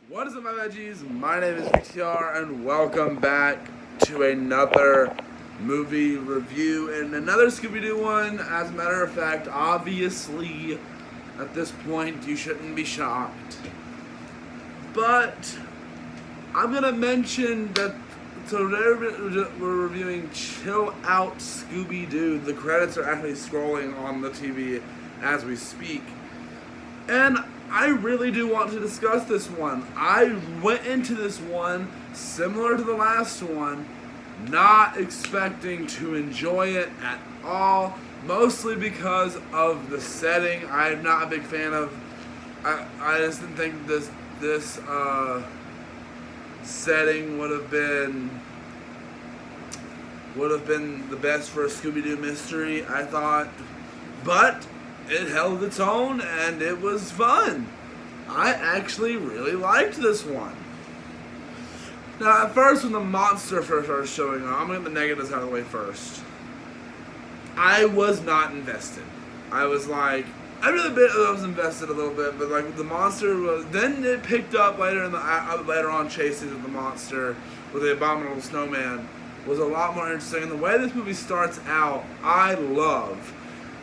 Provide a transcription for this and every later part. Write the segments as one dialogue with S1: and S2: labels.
S1: What is up, my veggies? My name is VTR, and welcome back to another movie review and another Scooby-Doo one. As a matter of fact, obviously, at this point, you shouldn't be shocked. But I'm gonna mention that today we're reviewing Chill Out Scooby-Doo. The credits are actually scrolling on the TV as we speak. And I really do want to discuss this one. I went into this one similar to the last one, not expecting to enjoy it at all, mostly because of the setting. I'm not a big fan of. I just didn't think this setting would have been the best for a Scooby-Doo mystery, I thought, but it held its own and it was fun. I actually really liked this one. Now, at first, when the monster first started showing up, I'm going to get the negatives out of the way first. I was not invested. I was like, I was invested a little bit, but like the monster was. Then it picked up later on chases with the monster with the abominable snowman was a lot more interesting. And the way this movie starts out, I love.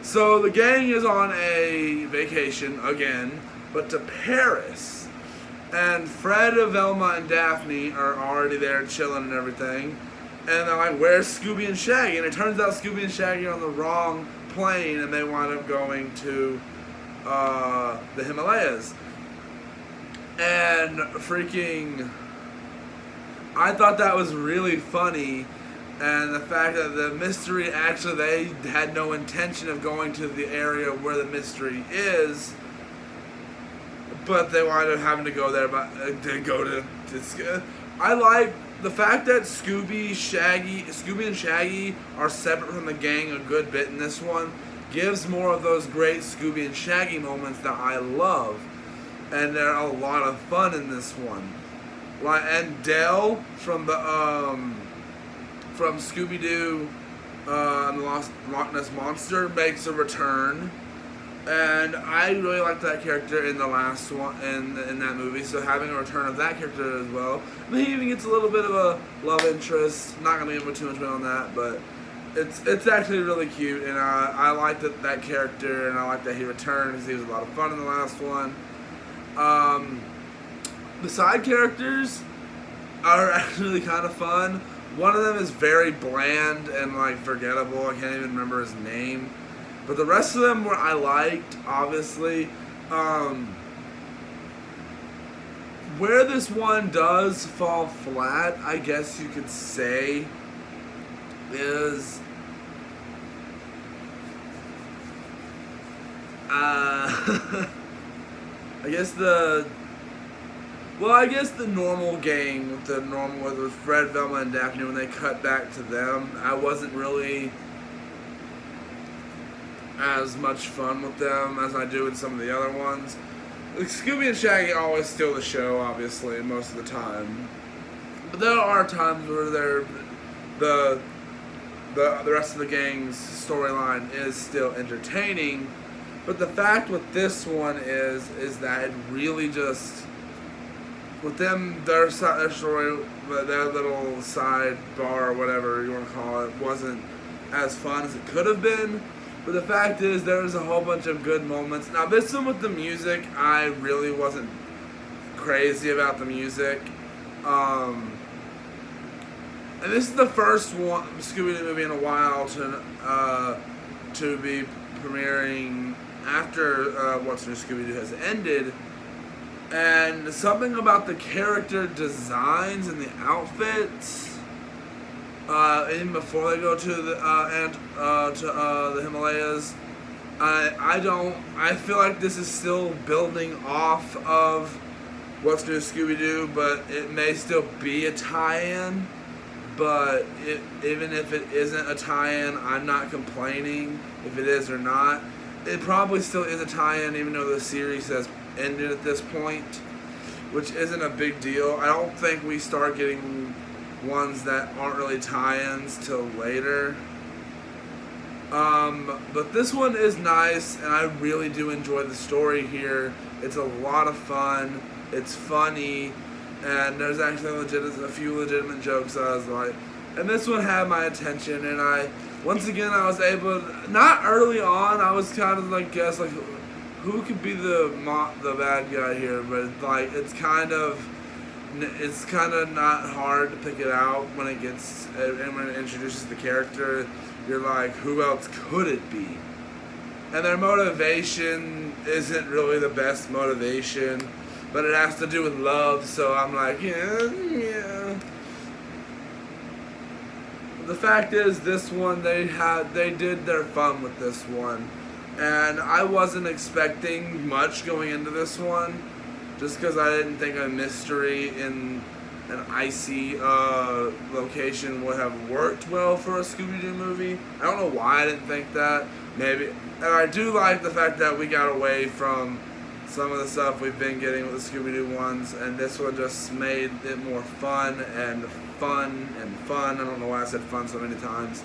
S1: So the gang is on a vacation again, but to Paris. And Fred, Velma, and Daphne are already there chilling and everything. And they're like, where's Scooby and Shaggy? And it turns out Scooby and Shaggy are on the wrong plane and they wind up going to the Himalayas. And freaking, I thought that was really funny. And the fact that the mystery, actually, they had no intention of going to the area where the mystery is, but they wind up having to go there. But I like the fact that Scooby and Shaggy are separate from the gang a good bit in this one. Gives more of those great Scooby and Shaggy moments that I love, and they're a lot of fun in this one. And Dell from the from Scooby-Doo and the Loch Ness Monster makes a return, and I really liked that character in the last one in that movie. So having a return of that character as well, I mean, he even gets a little bit of a love interest. Not gonna give too much on that, but it's actually really cute, and I like that character, and I like that he returned because he was a lot of fun in the last one. The side characters are actually kind of fun. One of them is very bland and like forgettable. I can't even remember his name. But the rest of them were I liked, obviously. Where this one does fall flat, I guess you could say, is I guess the normal gang with Fred, Velma, and Daphne, when they cut back to them, I wasn't really as much fun with them as I do with some of the other ones. Like, Scooby and Shaggy always steal the show, obviously, most of the time. But there are times where the rest of the gang's storyline is still entertaining. But the fact with this one is that it really just, with them, their story, their little sidebar or whatever you want to call it, wasn't as fun as it could have been. But the fact is, there's a whole bunch of good moments. Now, this one with the music, I really wasn't crazy about the music. And this is the first one Scooby-Doo movie in a while to be premiering after What's New Scooby-Doo has ended. And something about the character designs and the outfits, even before they go to the Himalayas, I feel like this is still building off of What's New Scooby-Doo, but it may still be a tie-in. But even if it isn't a tie-in, I'm not complaining if it is or not. It probably still is a tie-in, even though the series has ended at this point, which isn't a big deal. I don't think we start getting ones that aren't really tie-ins till later. But this one is nice, and I really do enjoy the story here. It's a lot of fun. It's funny, and there's actually a few legitimate jokes that I was like, and this one had my attention, and once again, I was able to, not early on, I was kind of like, guess, like, who could be the bad guy here, but like, it's kind of not hard to pick it out when it gets, and when it introduces the character, you're like, who else could it be? And their motivation isn't really the best motivation, but it has to do with love, so I'm like, yeah. The fact is, this one, they did their fun with this one. And I wasn't expecting much going into this one, just because I didn't think a mystery in an icy location would have worked well for a Scooby-Doo movie. I don't know why I didn't think that. Maybe. And I do like the fact that we got away from some of the stuff we've been getting with the Scooby-Doo ones, and this one just made it more fun and fun and fun. I don't know why I said fun so many times.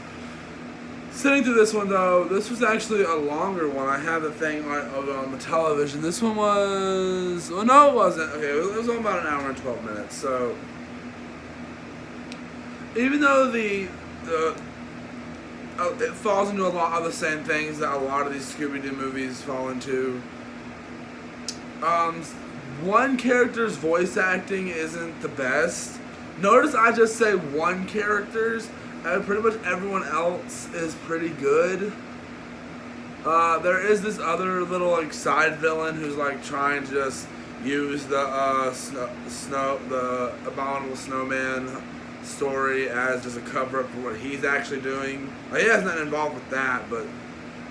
S1: Sitting through this one, though, this was actually a longer one. I have the thing on the television. This one was... Oh, no, it wasn't. Okay, it was on about an hour and 12 minutes, so... Even though it falls into a lot of the same things that a lot of these Scooby-Doo movies fall into, one character's voice acting isn't the best. Notice I just say one character's, and pretty much everyone else is pretty good. There is this other little like side villain who's like trying to just use the the abominable snowman story as just a cover up for what he's actually doing. Like, he has nothing involved with that, but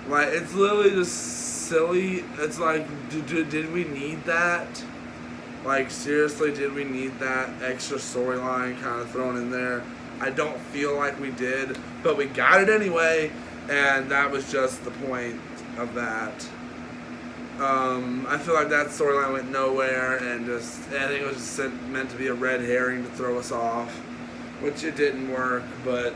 S1: like it's literally just silly. It's like, did we need that? Like, seriously, did we need that extra storyline kind of thrown in there? I don't feel like we did, but we got it anyway, and that was just the point of that. I feel like that storyline went nowhere, and I think it was just meant to be a red herring to throw us off, which it didn't work, but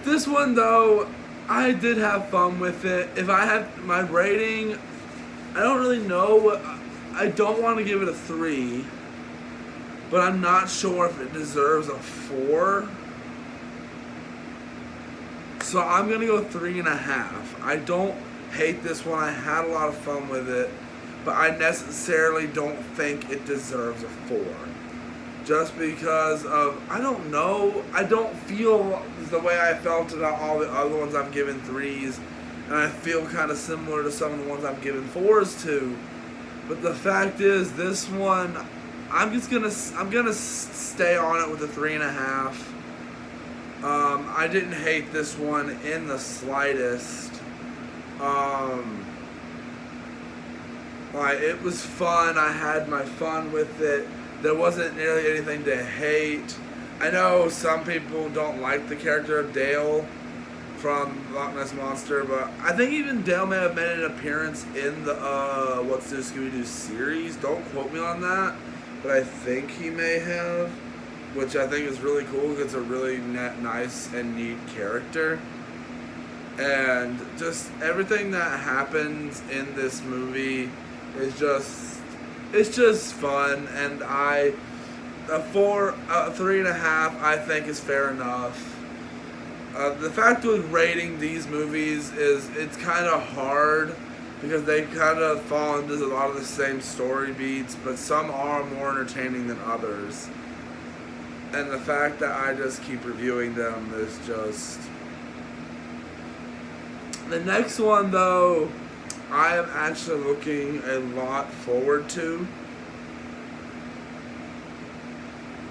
S1: this one, though, I did have fun with it. If I had my rating, I don't really know. I don't want to give it a 3, but I'm not sure if it deserves a 4. So I'm going to go 3.5. I don't hate this one. I had a lot of fun with it, but I necessarily don't think it deserves a 4. Just because of, I don't know, I don't feel the way I felt about all the other ones I've given 3s, and I feel kind of similar to some of the ones I've given 4s to. But the fact is, this one, I'm gonna stay on it with a 3.5. I didn't hate this one in the slightest. Like, it was fun. I had my fun with it. There wasn't nearly anything to hate. I know some people don't like the character of Dale from Loch Ness Monster, but I think even Dale may have made an appearance in the What's New Scooby-Doo series. Don't quote me on that, but I think he may have, which I think is really cool because it's a really nice and neat character. And just everything that happens in this movie is just fun, and a 3.5 I think is fair enough. The fact with rating these movies is it's kind of hard because they kind of fall into a lot of the same story beats, but some are more entertaining than others. And the fact that I just keep reviewing them is just... The next one, though, I am actually looking a lot forward to.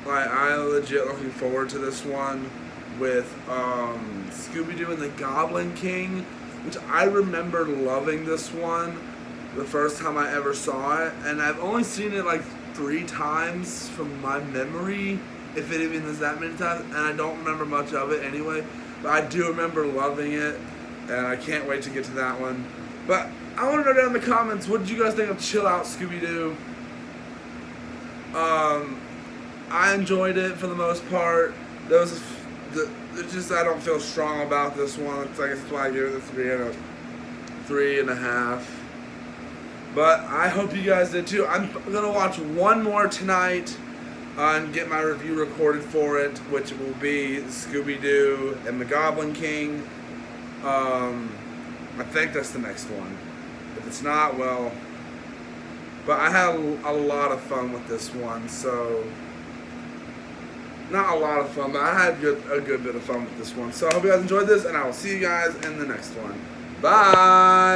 S1: Like, I am legit looking forward to this one with Scooby-Doo and the Goblin King, which I remember loving this one the first time I ever saw it, and I've only seen it like 3 times from my memory, if it even is that many times, and I don't remember much of it anyway, but I do remember loving it, and I can't wait to get to that one. But I want to know down in the comments, what did you guys think of Chill Out Scooby-Doo? I enjoyed it for the most part. It's just I don't feel strong about this one. I guess that's why I gave it a 3.5. But I hope you guys did too. I'm gonna watch one more tonight and get my review recorded for it, which will be Scooby-Doo and the Goblin King. I think that's the next one. If it's not, well. But I had a lot of fun with this one, so. Not a lot of fun, but I had a good bit of fun with this one. So I hope you guys enjoyed this, and I will see you guys in the next one. Bye!